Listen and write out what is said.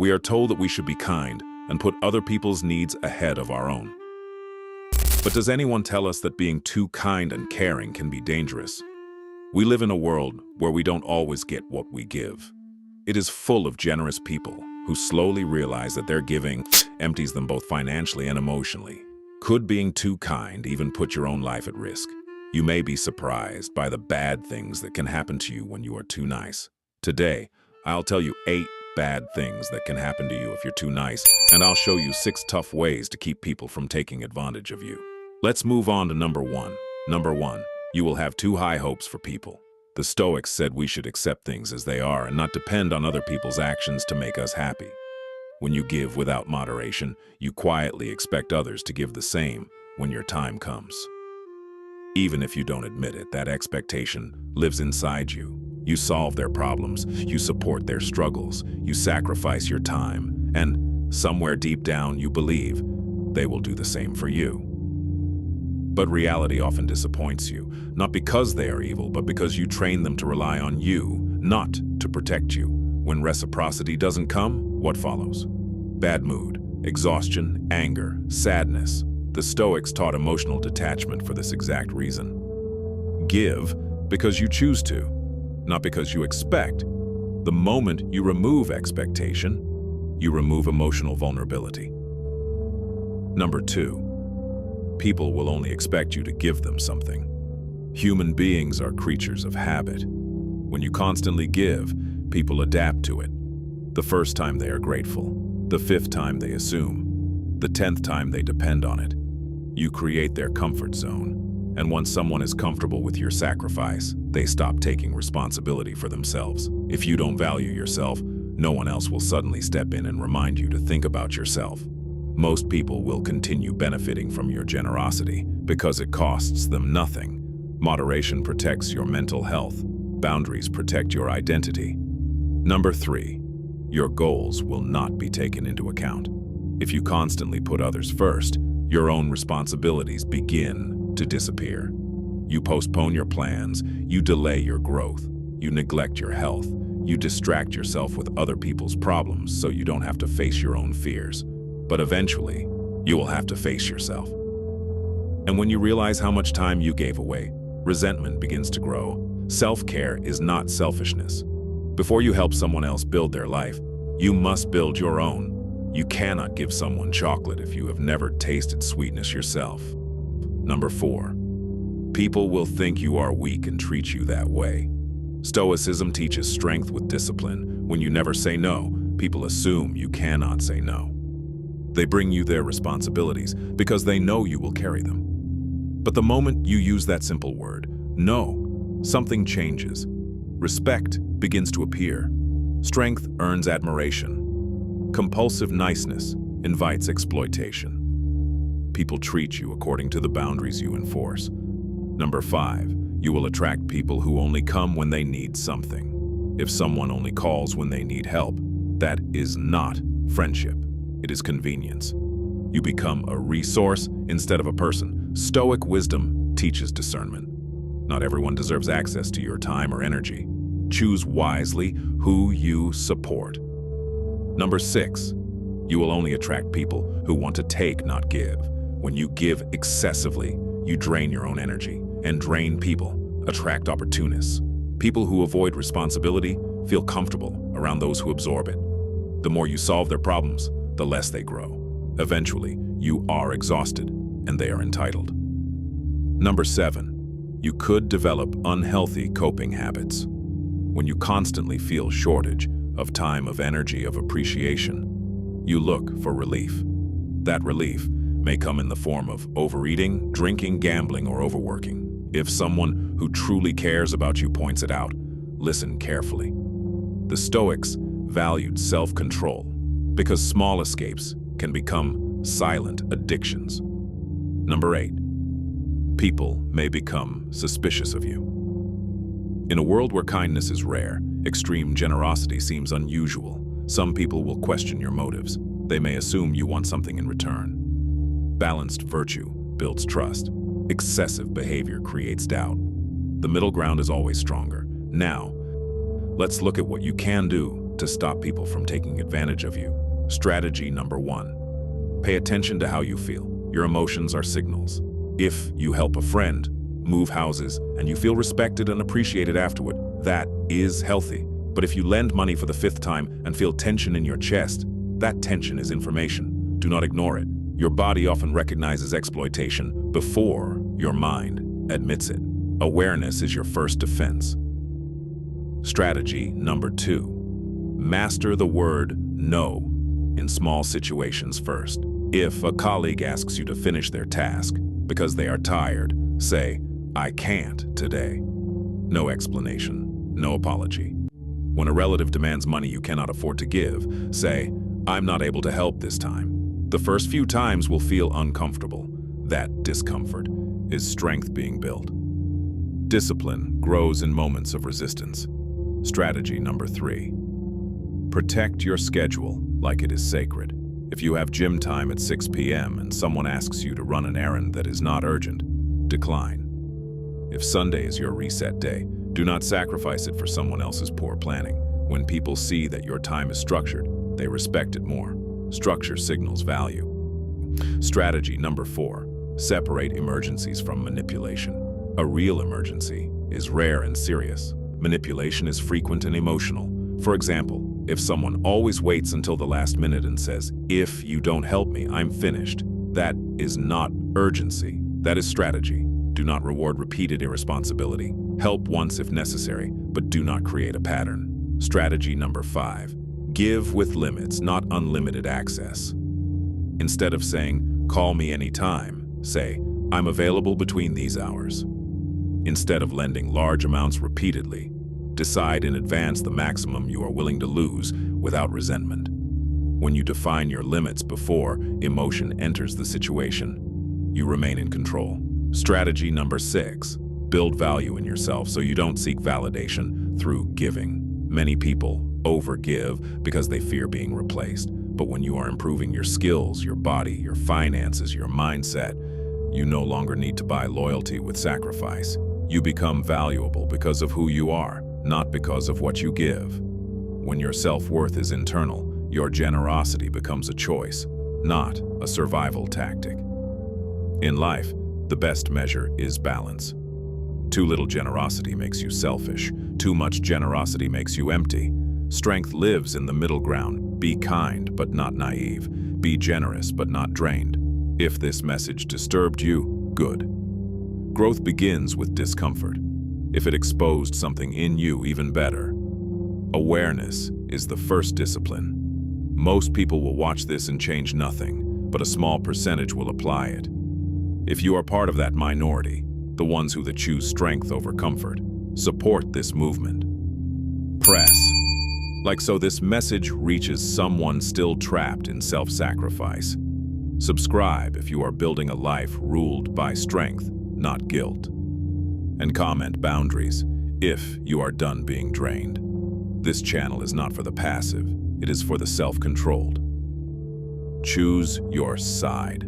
We are told that we should be kind and put other people's needs ahead of our own. But does anyone tell us that being too kind and caring can be dangerous? We live in a world where we don't always get what we give. It is full of generous people who slowly realize that their giving empties them both financially and emotionally. Could being too kind even put your own life at risk? You may be surprised by the bad things that can happen to you when you are too nice. Today, I'll tell you 8 bad things that can happen to you if you're too nice, and I'll show you 6 tough ways to keep people from taking advantage of you. Let's move on to number 1. Number 1, you will have too high hopes for people. The Stoics said we should accept things as they are and not depend on other people's actions to make us happy. When you give without moderation, you quietly expect others to give the same when your time comes. Even if you don't admit it, that expectation lives inside you. You solve their problems, you support their struggles, you sacrifice your time, and somewhere deep down you believe they will do the same for you. But reality often disappoints you, not because they are evil, but because you train them to rely on you, not to protect you. When reciprocity doesn't come, what follows? Bad mood, exhaustion, anger, sadness. The Stoics taught emotional detachment for this exact reason. Give because you choose to, not because you expect. The moment you remove expectation, you remove emotional vulnerability. Number 2. People will only expect you to give them something. Human beings are creatures of habit. When you constantly give, people adapt to it. The first time they are grateful, the 5th time they assume, the 10th time they depend on it. You create their comfort zone, and once someone is comfortable with your sacrifice, they stop taking responsibility for themselves. If you don't value yourself, no one else will suddenly step in and remind you to think about yourself. Most people will continue benefiting from your generosity because it costs them nothing. Moderation protects your mental health. Boundaries protect your identity. Number 3, your goals will not be taken into account. If you constantly put others first, your own responsibilities begin to disappear. You postpone your plans, you delay your growth, you neglect your health, you distract yourself with other people's problems so you don't have to face your own fears. But eventually, you will have to face yourself. And when you realize how much time you gave away, resentment begins to grow. Self-care is not selfishness. Before you help someone else build their life, you must build your own. You cannot give someone chocolate if you have never tasted sweetness yourself. Number 4, people will think you are weak and treat you that way. Stoicism teaches strength with discipline. When you never say no, people assume you cannot say no. They bring you their responsibilities because they know you will carry them. But the moment you use that simple word, no, something changes. Respect begins to appear. Strength earns admiration. Compulsive niceness invites exploitation. People treat you according to the boundaries you enforce. Number 5, you will attract people who only come when they need something. If someone only calls when they need help, that is not friendship. It is convenience. You become a resource instead of a person. Stoic wisdom teaches discernment. Not everyone deserves access to your time or energy. Choose wisely who you support. Number 6, you will only attract people who want to take, not give. When you give excessively, you drain your own energy, and drain people attract opportunists. People who avoid responsibility feel comfortable around those who absorb it. The more you solve their problems, the less they grow. Eventually, you are exhausted and they are entitled. Number 7, you could develop unhealthy coping habits. When you constantly feel shortage of time, of energy, of appreciation, you look for relief. That relief may come in the form of overeating, drinking, gambling, or overworking. If someone who truly cares about you points it out, listen carefully. The Stoics valued self-control because small escapes can become silent addictions. Number 8, people may become suspicious of you. In a world where kindness is rare, extreme generosity seems unusual. Some people will question your motives. They may assume you want something in return. Balanced virtue builds trust. Excessive behavior creates doubt. The middle ground is always stronger. Now, let's look at what you can do to stop people from taking advantage of you. Strategy number 1. Pay attention to how you feel. Your emotions are signals. If you help a friend, move houses, and you feel respected and appreciated afterward, that is healthy. But if you lend money for the 5th time and feel tension in your chest, that tension is information. Do not ignore it. Your body often recognizes exploitation before your mind admits it. Awareness is your first defense. Strategy number 2. Master the word no in small situations first. If a colleague asks you to finish their task because they are tired, say, "I can't today." No explanation, no apology. When a relative demands money you cannot afford to give, say, "I'm not able to help this time." The first few times will feel uncomfortable. That discomfort is strength being built. Discipline grows in moments of resistance. Strategy number 3. Protect your schedule like it is sacred. If you have gym time at 6 p.m. and someone asks you to run an errand that is not urgent, decline. If Sunday is your reset day, do not sacrifice it for someone else's poor planning. When people see that your time is structured, they respect it more. Structure signals value. Strategy number 4. Separate emergencies from manipulation. A real emergency is rare and serious. Manipulation is frequent and emotional. For example, if someone always waits until the last minute and says, "If you don't help me, I'm finished," that is not urgency. That is strategy. Do not reward repeated irresponsibility. Help once if necessary, but do not create a pattern. Strategy number 5. Give with limits, not unlimited access. Instead of saying, "Call me anytime," say, "I'm available between these hours." Instead of lending large amounts repeatedly, decide in advance the maximum you are willing to lose without resentment. When you define your limits before emotion enters the situation, you remain in control. Strategy number 6. Build value in yourself so you don't seek validation through giving. Many people overgive because they fear being replaced. But when you are improving your skills, your body, your finances, your mindset, you no longer need to buy loyalty with sacrifice. You become valuable because of who you are, not because of what you give. When your self-worth is internal, your generosity becomes a choice, not a survival tactic. In life, the best measure is balance. Too little generosity makes you selfish. Too much generosity makes you empty. Strength lives in the middle ground. Be kind, but not naive. Be generous, but not drained. If this message disturbed you, good. Growth begins with discomfort. If it exposed something in you, even better. Awareness is the first discipline. Most people will watch this and change nothing, but a small percentage will apply it. If you are part of that minority, the ones who choose strength over comfort, support this movement. Press. Like so this message reaches someone still trapped in self-sacrifice. Subscribe if you are building a life ruled by strength, not guilt. And comment boundaries if you are done being drained. This channel is not for the passive, it is for the self-controlled. Choose your side.